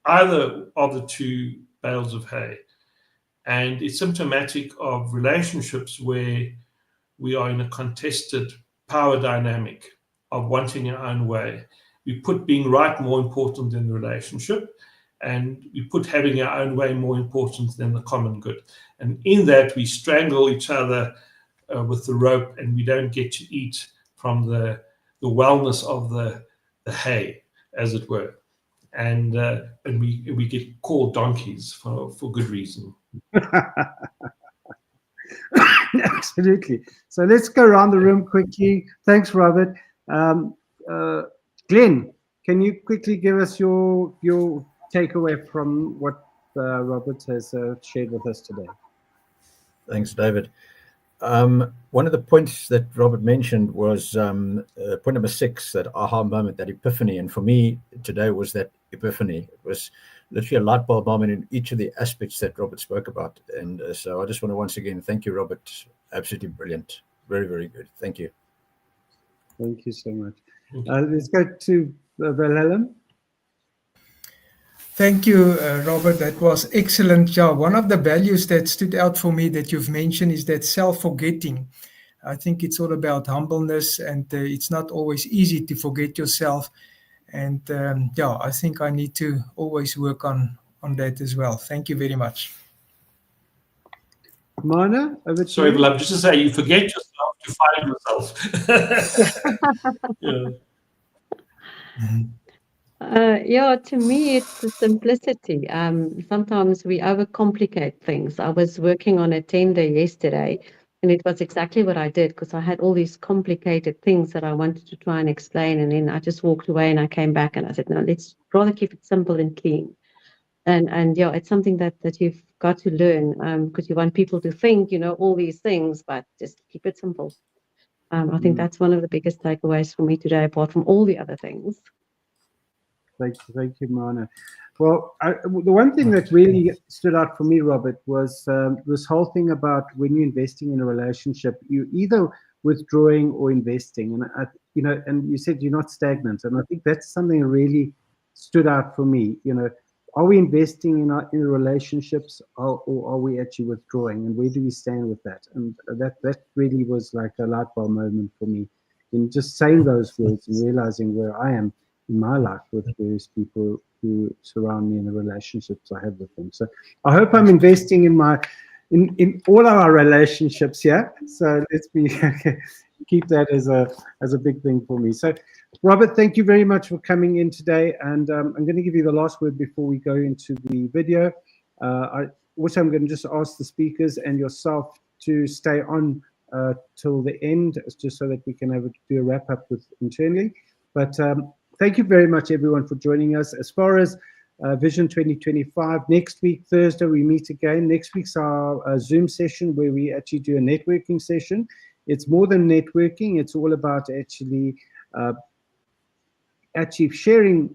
Speaker 5: either of the two bales of hay. And it's symptomatic of relationships where we are in a contested power dynamic of wanting our own way. We put being right more important than the relationship, and we put having our own way more important than the common good. And in that, we strangle each other with the rope, and we don't get to eat from the wellness of the hay, as it were. And we get called donkeys for good reason.
Speaker 1: Absolutely. So let's go around the room quickly. Thanks, Robert. Glenn, can you quickly give us your takeaway from what Robert has shared with us today?
Speaker 3: Thanks, David. One of the points that Robert mentioned was point number 6, that aha moment, that epiphany. And for me, today was that epiphany. It was literally a light bulb moment in each of the aspects that Robert spoke about. And so I just want to once again thank you, Robert. Absolutely brilliant. Very, very good. Thank you.
Speaker 1: Thank you so much. Let's go to Wilhelm.
Speaker 4: Thank you, Robert. That was excellent. Yeah, one of the values that stood out for me that you've mentioned is that self-forgetting. I think it's all about humbleness, and it's not always easy to forget yourself. And yeah, I think I need to always work on that as well. Thank you very much.
Speaker 1: Mana, over to
Speaker 5: Sorry,
Speaker 1: you.
Speaker 5: Vlad, just to say, you forget yourself to find yourself. Yeah.
Speaker 2: Yeah, to me, it's the simplicity. Sometimes we overcomplicate things. I was working on a tender yesterday, and it was exactly what I did, because I had all these complicated things that I wanted to try and explain, and then I just walked away and I came back and I said, no, let's rather keep it simple and clean. And yeah, it's something that you've got to learn, because you want people to think, you know, all these things, but just keep it simple. I think that's one of the biggest takeaways for me today, apart from all the other things.
Speaker 1: Thank you, Mana. Well, the one thing that really stood out for me, Robert, was this whole thing about when you're investing in a relationship, you either withdrawing or investing, and you know, and you said you're not stagnant, and I think that's something that really stood out for me. You know, are we investing in relationships, or are we actually withdrawing, and where do we stand with that? And that really was like a light bulb moment for me, in just saying those words and realizing where I am in my life with various people who surround me and the relationships I have with them. So I hope I'm investing in all our relationships here. So let's keep that as a big thing for me. So Robert, thank you very much for coming in today. And I'm going to give you the last word before we go into the video. I'm going to just ask the speakers and yourself to stay on till the end, just so that we can do a wrap up with internally. But thank you very much, everyone, for joining us. As far as Vision 2025, next week, Thursday, we meet again. Next week's our Zoom session, where we actually do a networking session. It's more than networking. It's all about actually sharing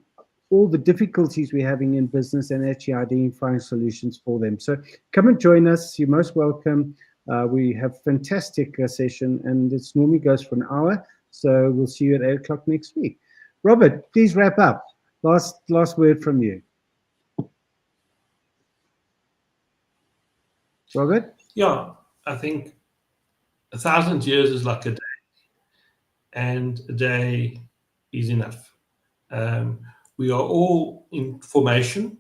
Speaker 1: all the difficulties we're having in business and actually identifying solutions for them. So come and join us. You're most welcome. We have fantastic session, and it normally goes for an hour. So we'll see you at 8 o'clock next week. Robert, please wrap up. Last word from you. Robert?
Speaker 5: Yeah, I think 1,000 years is like a day, and a day is enough. We are all in formation,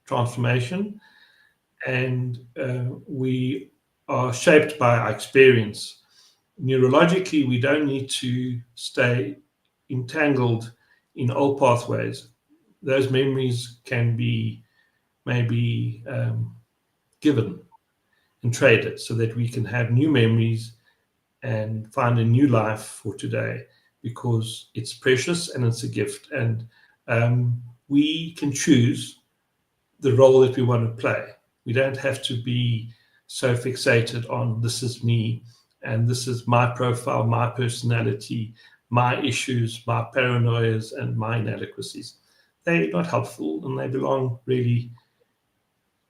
Speaker 5: transformation, and we are shaped by our experience. Neurologically, we don't need to stay entangled in old pathways. Those memories can be maybe given and traded so that we can have new memories and find a new life for today, because it's precious and it's a gift. And we can choose the role that we want to play. We don't have to be so fixated on this is me and this is my profile, my personality, my issues, my paranoias, and my inadequacies. They're not helpful, and they belong really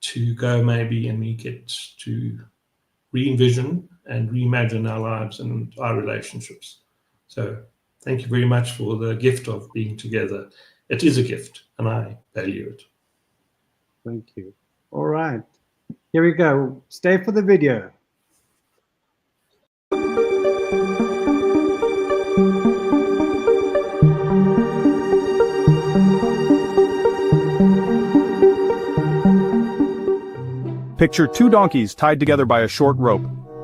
Speaker 5: to go maybe, and we get to re-envision and reimagine our lives and our relationships. So thank you very much for the gift of being together. It is a gift, and I value it.
Speaker 1: Thank you. All right. Here we go. Stay for the video.
Speaker 6: Picture two donkeys tied together by a short rope.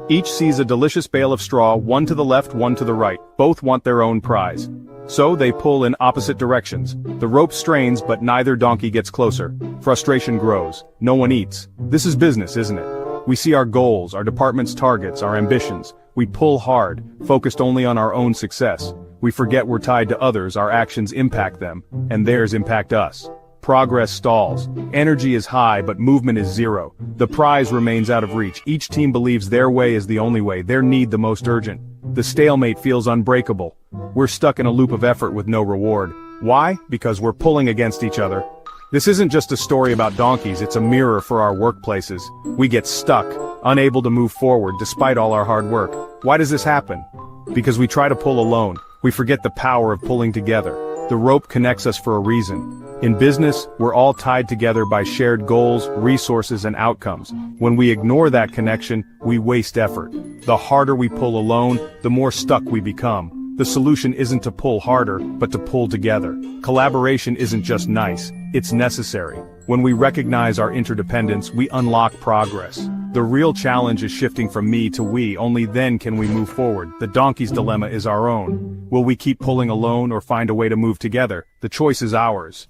Speaker 6: Each sees a delicious bale of straw, one to the left, one to the right. Both want their own prize. So they pull in opposite directions. The rope strains, but neither donkey gets closer. Frustration grows. No one eats. This is business, isn't it? We see our goals, our department's targets, our ambitions. We pull hard, focused only on our own success. We forget we're tied to others, our actions impact them, and theirs impact us. Progress stalls. Energy is high, but movement is zero. The prize remains out of reach. Each team believes their way is the only way, their need the most urgent. The stalemate feels unbreakable. We're stuck in a loop of effort with no reward. Why? Because we're pulling against each other. This isn't just a story about donkeys, it's a mirror for our workplaces. We get stuck, unable to move forward despite all our hard work. Why does this happen? Because we try to pull alone. We forget the power of pulling together. The rope connects us for a reason. In business, we're all tied together by shared goals, resources, and outcomes. When we ignore that connection, we waste effort. The harder we pull alone, the more stuck we become. The solution isn't to pull harder, but to pull together. Collaboration isn't just nice, it's necessary. When we recognize our interdependence, we unlock progress. The real challenge is shifting from me to we, only then can we move forward. The donkey's dilemma is our own. Will we keep pulling alone or find a way to move together? The choice is ours.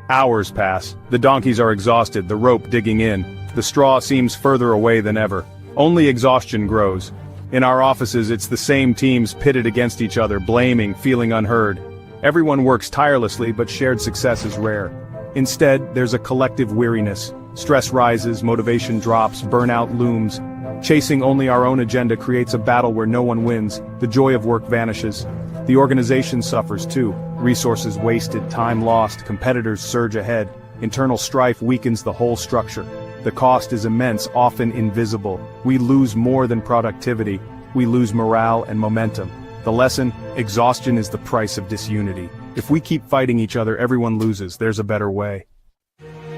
Speaker 6: Hours pass. The donkeys are exhausted, the rope digging in. The straw seems further away than ever. Only exhaustion grows. In our offices, it's the same teams pitted against each other, blaming, feeling unheard. Everyone works tirelessly, but shared success is rare. Instead, there's a collective weariness. Stress rises, motivation drops, burnout looms. Chasing only our own agenda creates a battle where no one wins. The joy of work vanishes. The organization suffers too. Resources wasted, time lost, competitors surge ahead. Internal strife weakens the whole structure. The cost is immense, often invisible. We lose more than productivity. We lose morale and momentum. The lesson: exhaustion is the price of disunity. If we keep fighting each other, everyone loses. There's a better way.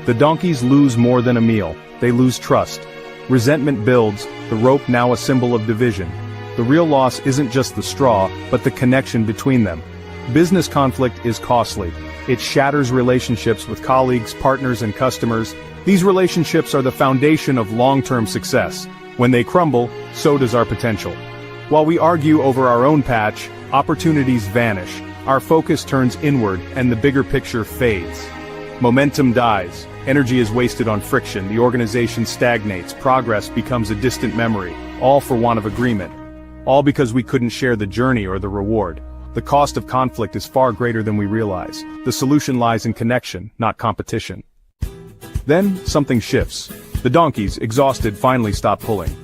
Speaker 6: The donkeys lose more than a meal. They lose trust. Resentment builds, the rope now a symbol of division. The real loss isn't just the straw, but the connection between them. Business conflict is costly. It shatters relationships with colleagues, partners, and customers. These relationships are the foundation of long-term success. When they crumble, so does our potential. While we argue over our own patch, opportunities vanish. Our focus turns inward, and the bigger picture fades. Momentum dies. Energy is wasted on friction. The organization stagnates. Progress becomes a distant memory, all for want of agreement. All because we couldn't share the journey or the reward. The cost of conflict is far greater than we realize. The solution lies in connection, not competition. Then, something shifts. The donkeys, exhausted, finally stop pulling.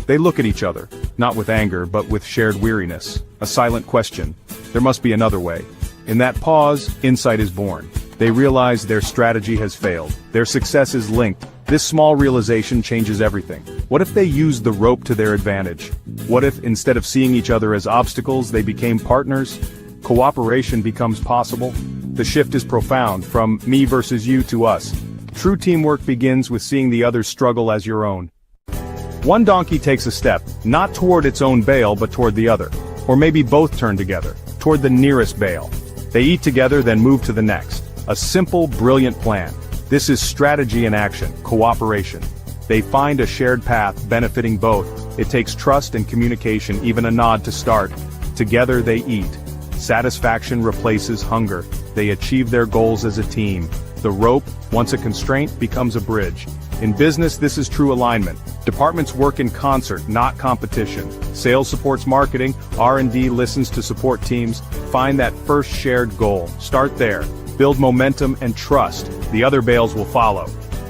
Speaker 6: They look at each other, not with anger, but with shared weariness. A silent question. There must be another way. In that pause, insight is born. They realize their strategy has failed. Their success is linked. This small realization changes everything. What if they used the rope to their advantage? What if, instead of seeing each other as obstacles, they became partners? Cooperation becomes possible. The shift is profound, from me versus you to us. True teamwork begins with seeing the other's struggle as your own. One donkey takes a step, not toward its own bale but toward the other. Or maybe both turn together, toward the nearest bale. They eat together, then move to the next. A simple, brilliant plan. This is strategy in action, cooperation. They find a shared path benefiting both. It takes trust and communication, even a nod to start. Together they eat. Satisfaction replaces hunger. They achieve their goals as a team. The rope, once a constraint, becomes a bridge. In business, this is true alignment. Departments work in concert, not competition. Sales supports marketing, R&D listens to support teams. Find that first shared goal. Start there. Build momentum and trust. The other bales will follow.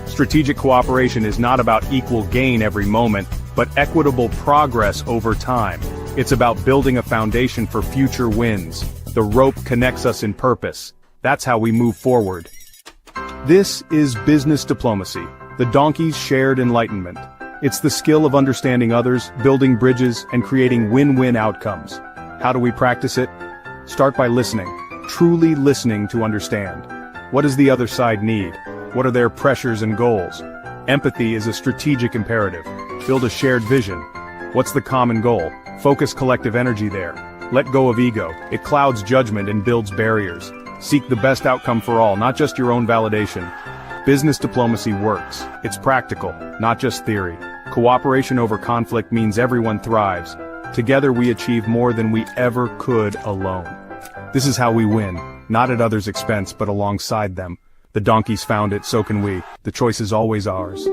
Speaker 6: Strategic cooperation is not about equal gain every moment, but equitable progress over time. It's about building a foundation for future wins. The rope connects us in purpose. That's how we move forward. This is business diplomacy, the donkey's shared enlightenment. It's the skill of understanding others, building bridges, and creating win-win outcomes. How do we practice it? Start by listening, truly listening to understand. What does the other side need? What are their pressures and goals? Empathy is a strategic imperative. Build a shared vision. What's the common goal? Focus collective energy there. Let go of ego. It clouds judgment and builds barriers. Seek the best outcome for all, not just your own validation. Business diplomacy works. It's practical, not just theory. Cooperation over conflict means everyone thrives. Together we achieve more than we ever could alone. This is how we win, not at others' expense but alongside them. The donkeys found it, so can we. The choice is always ours.